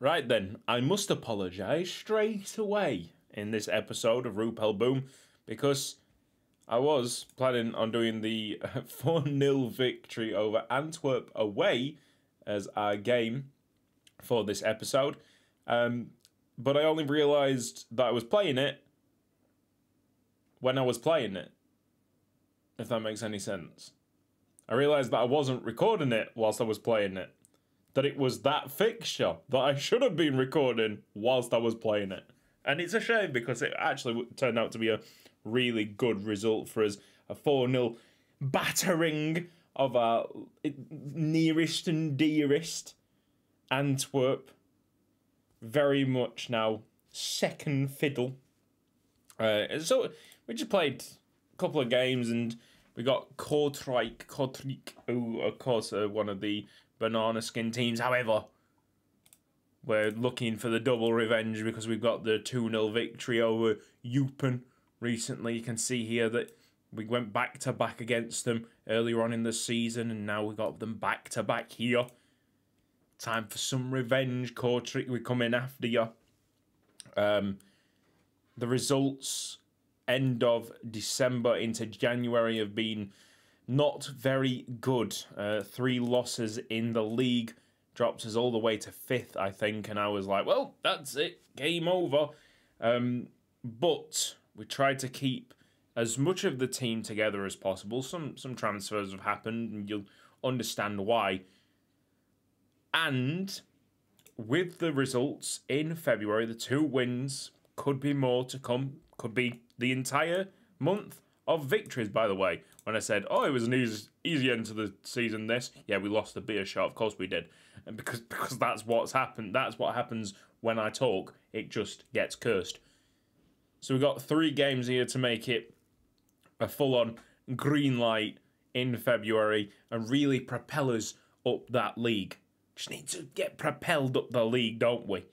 Right then, I must apologise straight away in this episode of Rupel Boom because I was planning on doing the 4-0 victory over Antwerp away as our game for this episode. But I only realised that I was playing it when I was playing it, if that makes any sense. I realised that I wasn't recording it whilst I was playing it. That it was that fixture that I should have been recording whilst I was playing it. And it's a shame because it actually turned out to be a really good result for us. A 4-0 battering of our nearest and dearest Antwerp. Very much now second fiddle. So we just played a couple of games and we got Kortrijk, who of course are one of the banana skin teams. However, we're looking for the double revenge because we've got the 2-0 victory over Eupen recently. You can see here that we went back-to-back against them earlier on in the season, and now we got them back-to-back here. Time for some revenge, Kortrijk. We come in after you. The results end of December into January have been not very good. 3 losses in the league drops us all the way to 5th, I think. And I was like, well, that's it. Game over. But we tried to keep as much of the team together as possible. Some transfers have happened, and you'll understand why. And with the results in February, the 2 wins, could be more to come. Could be the entire month of victories, by the way. When I said, oh, it was an easy end to the season, yeah, we lost the beer shot. Of course we did. And because that's what's happened. That's what happens when I talk. It just gets cursed. So we've got 3 games here to make it a full-on green light in February and really propel us up that league. Just need to get propelled up the league, don't we?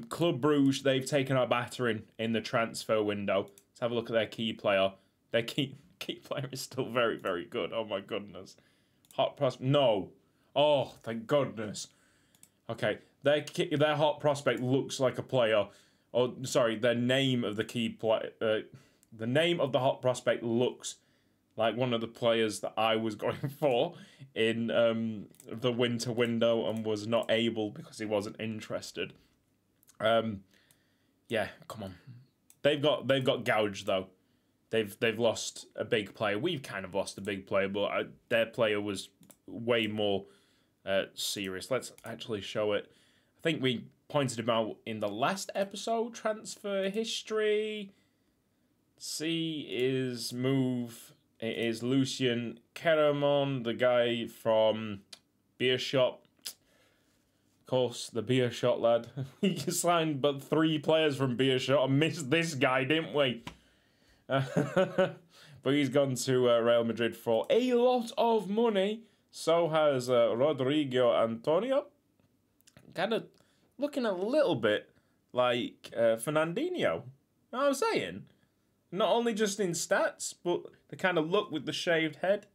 Club Brugge, they've taken our battering in the transfer window. Let's have a look at their key player. Their key player is still very, very good. Oh, my goodness. Hot prospect. No. Oh, thank goodness. Okay. Their hot prospect looks like a player. Oh, sorry. Their name of the key player. The name of the hot prospect looks like one of the players that I was going for in the winter window and was not able because he wasn't interested. Yeah, come on. They've got gouged though. They've lost a big player. We've kind of lost a big player, but their player was way more serious. Let's actually show it. I think we pointed him out in the last episode. Transfer history. See his move. It is Lucien Keramon, the guy from Beer Shop. Of course, the Beer Shot lad. We signed but 3 players from Beer Shot and missed this guy, didn't we? But he's gone to Real Madrid for a lot of money. So has Rodrigo Antonio. Kind of looking a little bit like Fernandinho. You know what I'm saying? Not only just in stats, but the kind of look with the shaved head.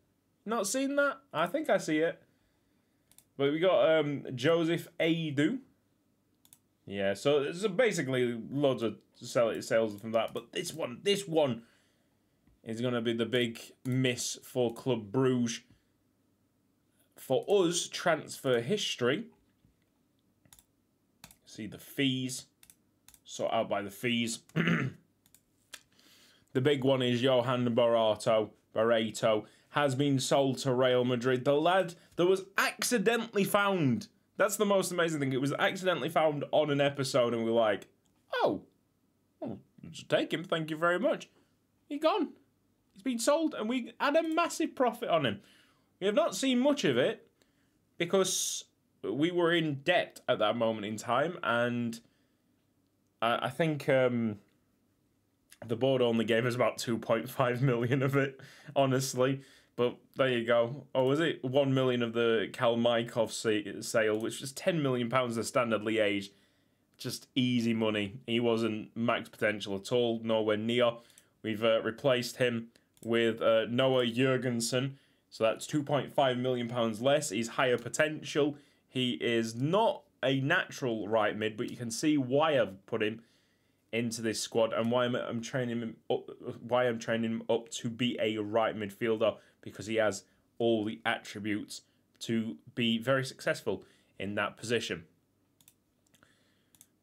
Not seen that? I think I see it. But we got Joseph Aidoo. Yeah, so basically loads of sales from that. But this one is going to be the big miss for Club Brugge. For us, transfer history. See the fees. Sort out by the fees. The big one is Johan Barreto has been sold to Real Madrid. The lad that was accidentally found. That's the most amazing thing. It was accidentally found on an episode and we're like, oh, just take him. Thank you very much. He's gone. He's been sold and we had a massive profit on him. We have not seen much of it because we were in debt at that moment in time and I think the board only gave us about 2.5 million of it, honestly. But there you go. Oh, was it 1 million of the Kalmaikov sale, which was £10 million the standard liège. Just easy money. He wasn't max potential at all, nowhere near. We've replaced him with Noah Jurgensen. So that's £2.5 million less. He's higher potential. He is not a natural right mid, but you can see why I've put him into this squad and why I'm training him up. Why I'm training him up to be a right midfielder, because he has all the attributes to be very successful in that position.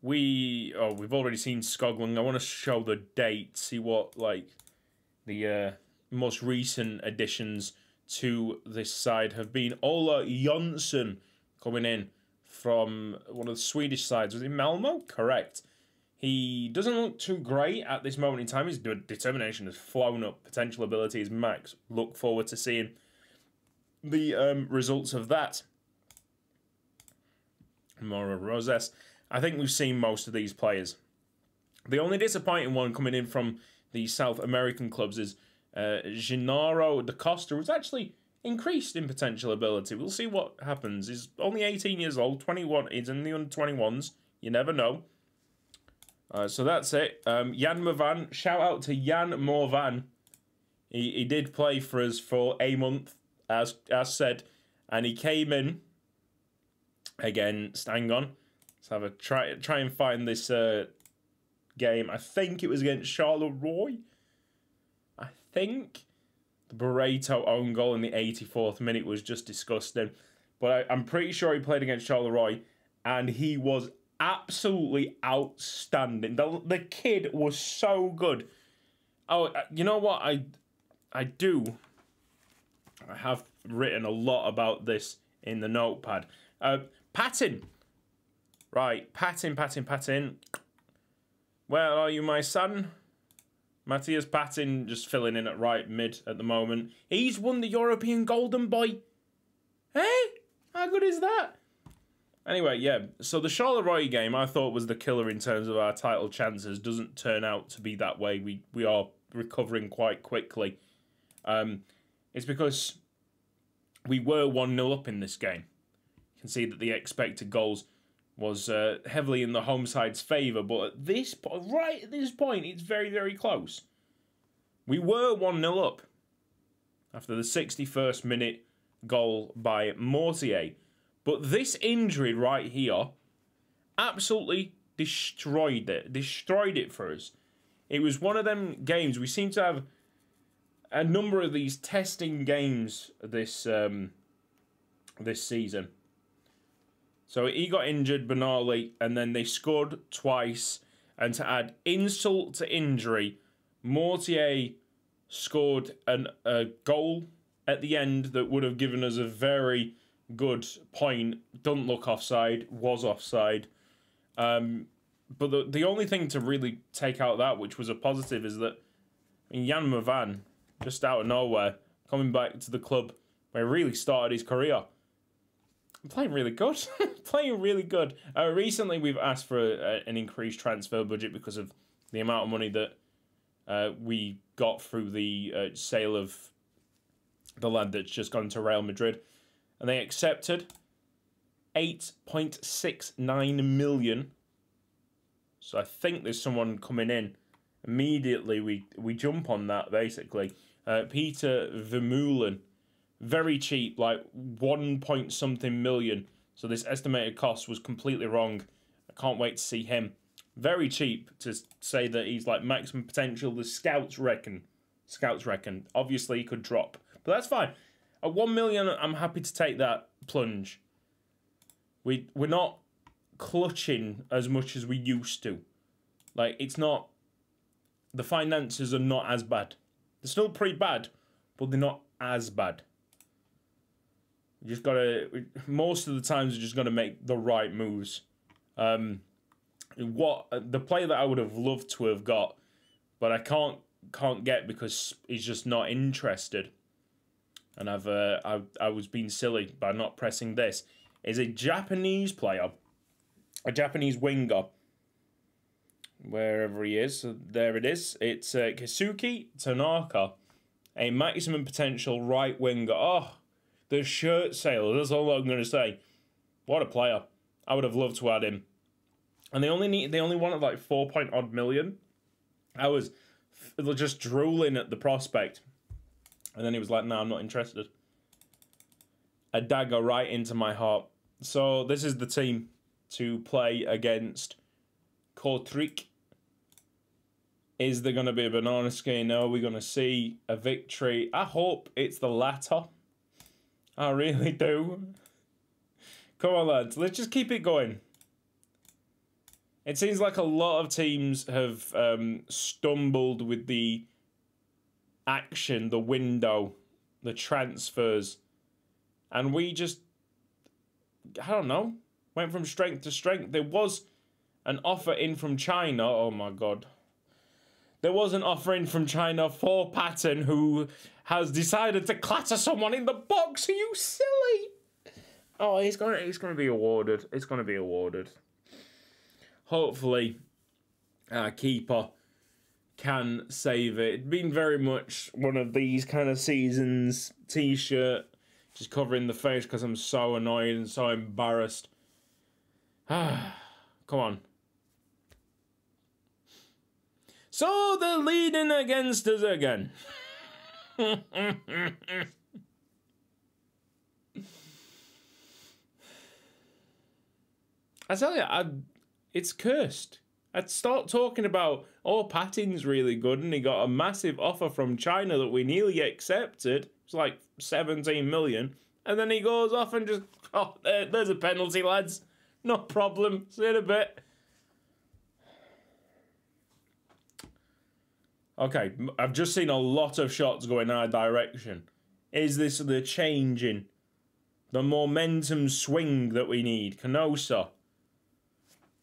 We've already seen Skoglund. I want to show the date, see what like the most recent additions to this side have been. Ola Jonsson coming in from one of the Swedish sides. Was it Malmo? Correct. He doesn't look too great at this moment in time. His determination has flown up. Potential ability is max. Look forward to seeing the results of that. Mora Roses. I think we've seen most of these players. The only disappointing one coming in from the South American clubs is Gennaro da Costa, who's actually increased in potential ability. We'll see what happens. He's only 18 years old, 21. He's in the under-21s. You never know. So that's it. Jan Morvan. Shout out to Jan Morvan. He did play for us for a month, as said, and he came in against. Hang on. Let's have a try and find this game. I think it was against Charleroi. I think the Barreto own goal in the 84th minute was just disgusting. But I'm pretty sure he played against Charleroi, and he was absolutely outstanding. The kid was so good. Oh, you know what? I have written a lot about this in the notepad. Patton. Right, Patton. Where are you, my son? Matthias Patton just filling in at right mid at the moment. He's won the European Golden Boy. Hey? How good is that? Anyway, yeah. So the Charleroi game I thought was the killer in terms of our title chances. Doesn't turn out to be that way. We are recovering quite quickly. It's because we were 1-0 up in this game. You can see that the expected goals was heavily in the home side's favour, but at this right at this point, it's very, very close. We were 1-0 up after the 61st minute goal by Mortier, but this injury right here absolutely destroyed it for us. It was one of them games. We seem to have a number of these testing games this season. So he got injured, Benali, and then they scored twice. And to add insult to injury, Mortier scored a goal at the end that would have given us a very good point. Doesn't look offside, was offside. But the only thing to really take out of that, which was a positive, is that Jan Morvan, just out of nowhere, coming back to the club where he really started his career. Playing really good. Playing really good. Recently, we've asked for an increased transfer budget because of the amount of money that we got through the sale of the lad that's just gone to Real Madrid. And they accepted 8.69 million. So I think there's someone coming in. Immediately, we jump on that, basically. Peter Vermeulen. Very cheap, like 1 point something million. So this estimated cost was completely wrong. I can't wait to see him. Very cheap to say that he's like maximum potential. The scouts reckon. Obviously, he could drop. But that's fine. At 1 million, I'm happy to take that plunge. We're not clutching as much as we used to. Like, it's not... The finances are not as bad. They're still pretty bad, but they're not as bad. You just gotta... Most of the times, you just gotta make the right moves. The player that I would have loved to have got, but I can't get because he's just not interested. And I was being silly by not pressing this. Is a Japanese player, a Japanese winger. Wherever he is, so there it is. It's Keisuke Tanaka, a maximum potential right winger. Oh, the shirt sale. That's all I'm going to say. What a player! I would have loved to add him. And they only wanted like 4 million. I was just drooling at the prospect, and then he was like, "No, I'm not interested." A dagger right into my heart. So this is the team. to play against Kortrijk. Is there going to be a banana skin? No, we're going to see a victory. I hope it's the latter. I really do. Come on, lads. Let's just keep it going. It seems like a lot of teams have stumbled with the action, the window, the transfers. And we just, I don't know, went from strength to strength. There was an offer in from China. Oh, my God. There was an offer in from China for Patton, who has decided to clatter someone in the box. Are you silly? Oh, it's gonna be awarded. It's gonna be awarded. Hopefully, our keeper can save it. It's been very much one of these kind of seasons. T-shirt, just covering the face because I'm so annoyed and so embarrassed. Come on. So they're leading against us again. I tell you, it's cursed. I'd start talking about, oh, Patton's really good and he got a massive offer from China that we nearly accepted. It's like 17 million. And then he goes off and just, oh, there's a penalty, lads. No problem. See you in a bit. Okay, I've just seen a lot of shots go in our direction. Is this the change in the momentum swing that we need? Canosa.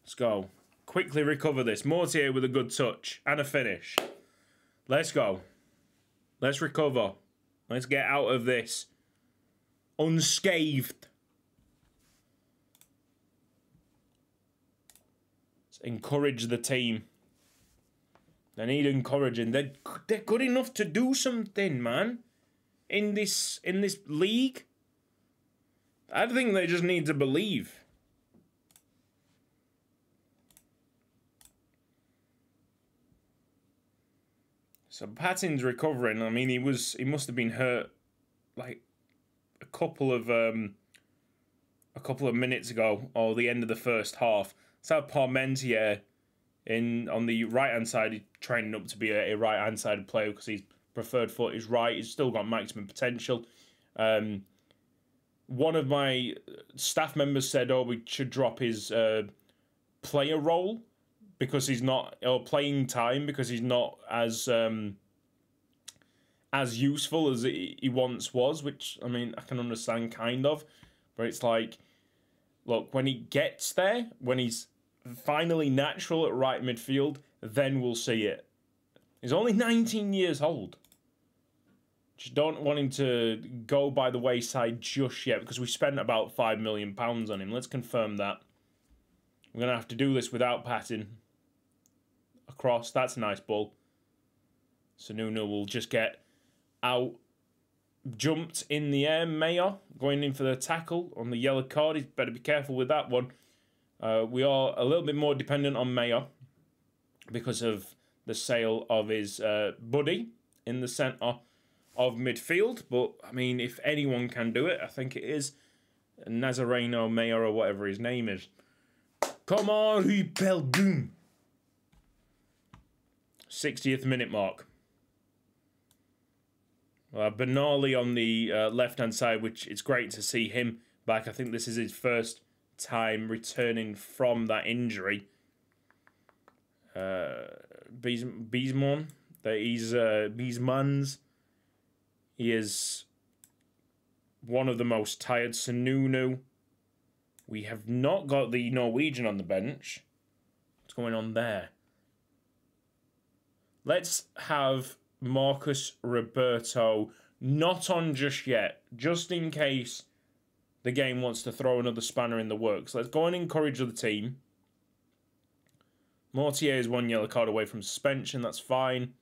Let's go. Quickly recover this. Mortier with a good touch and a finish. Let's go. Let's recover. Let's get out of this unscathed. Let's encourage the team. They need encouraging. They're good enough to do something, man. In this league. I think they just need to believe. So Patton's recovering. I mean, he must have been hurt like a couple of minutes ago, or the end of the first half. Let's have Parmentier on the right-hand side. He's training up to be a right-hand side player because his preferred foot is right. He's still got maximum potential. One of my staff members said, oh, we should drop his player role because he's not, or playing time because he's not as useful as he once was, which, I mean, I can understand kind of. But it's like, look, when he gets there, when he's finally natural at right midfield, then we'll see it. He's only 19 years old. Just don't want him to go by the wayside just yet because we spent about £5 million on him. Let's confirm that. We're going to have to do this without Patton. Across, that's a nice ball. So Nuno will just get out. Jumped in the air, Mayer going in for the tackle on the yellow card. He's better be careful with that one. We are a little bit more dependent on Mayer because of the sale of his buddy in the centre of midfield. But, I mean, if anyone can do it, I think it is Nazareno Mayer or whatever his name is. Come on, Rupel Boom. 60th minute mark. Benali on the left-hand side, which it's great to see him back. I think this is his first time returning from that injury. Biesman, Biesmans. He is one of the most tired. Sununu. We have not got the Norwegian on the bench. What's going on there? Let's have Marcus Roberto not on just yet, just in case the game wants to throw another spanner in the works. Let's go and encourage the team. Mortier is 1 yellow card away from suspension. That's fine.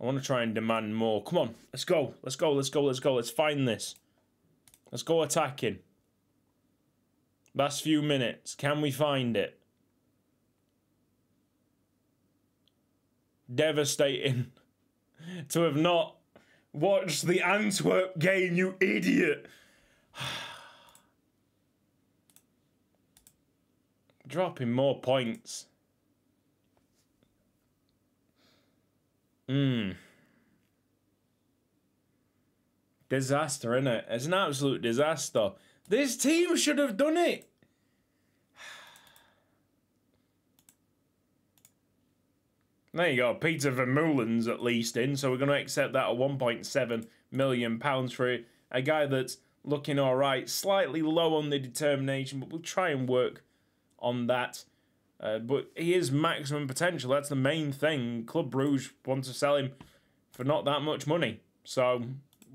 I want to try and demand more. Come on, let's go. Let's go, let's go, let's go. Let's find this. Let's go attacking. Last few minutes. Can we find it? Devastating to have not watched the Antwerp game, you idiot. Dropping more points. Disaster, innit? It's an absolute disaster. This team should have done it. There you go. Peter Vermeulen's at least in, so we're going to accept that at £1.7 million for a guy that's looking all right. Slightly low on the determination, but we'll try and work on that. But he is maximum potential. That's the main thing. Club Brugge want to sell him for not that much money. So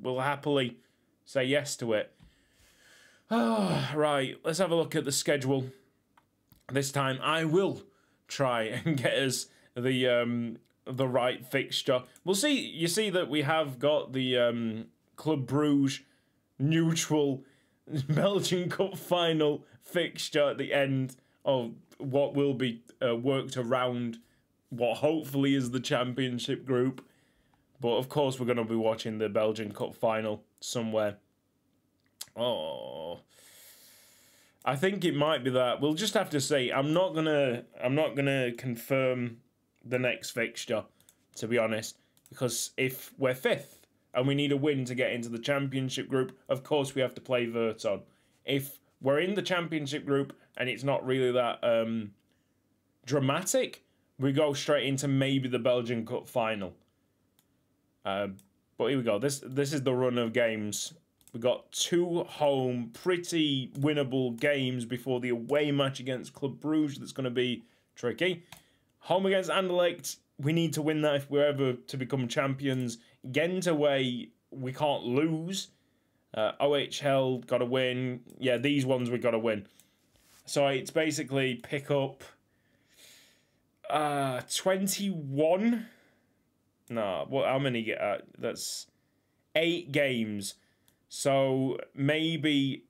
we'll happily say yes to it. Right, let's have a look at the schedule. This time I will try and get us the right fixture. We'll see. You see that we have got the Club Brugge neutral Belgian Cup final fixture at the end of what will be worked around what hopefully is the championship group. But of course we're going to be watching the Belgian Cup final somewhere. Oh, I think it might be that. We'll just have to see. I'm not gonna confirm the next fixture, to be honest, because if we're fifth and we need a win to get into the championship group, of course we have to play Verton. If we're in the championship group and it's not really that dramatic, we go straight into maybe the Belgian Cup final. But here we go. This is the run of games. We got 2 home, pretty winnable games before the away match against Club Brugge. That's going to be tricky. Home against Anderlecht, we need to win that if we're ever to become champions. Ghent away, we can't lose. OHL, got to win. Yeah, these ones we got to win. So it's basically pick up 21. No, what? How many get? That's 8 games. So maybe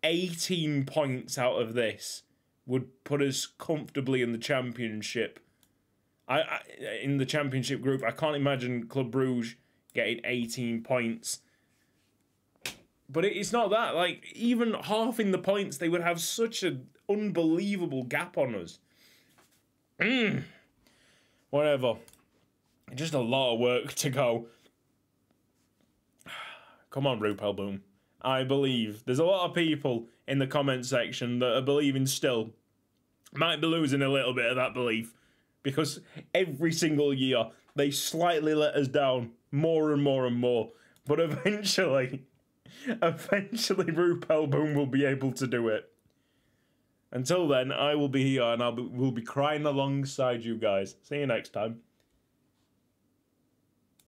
18 points out of this would put us comfortably in the championship. In the championship group, I can't imagine Club Brugge getting 18 points. But it's not that. Like, even halving the points, they would have such an unbelievable gap on us. Whatever. Just a lot of work to go. Come on, Rupel Boom. I believe. There's a lot of people in the comment section that are believing still. Might be losing a little bit of that belief. Because every single year, they slightly let us down. More and more and more. But eventually Rupel Boom will be able to do it. Until then, I will be here and we'll be crying alongside you guys. See you next time.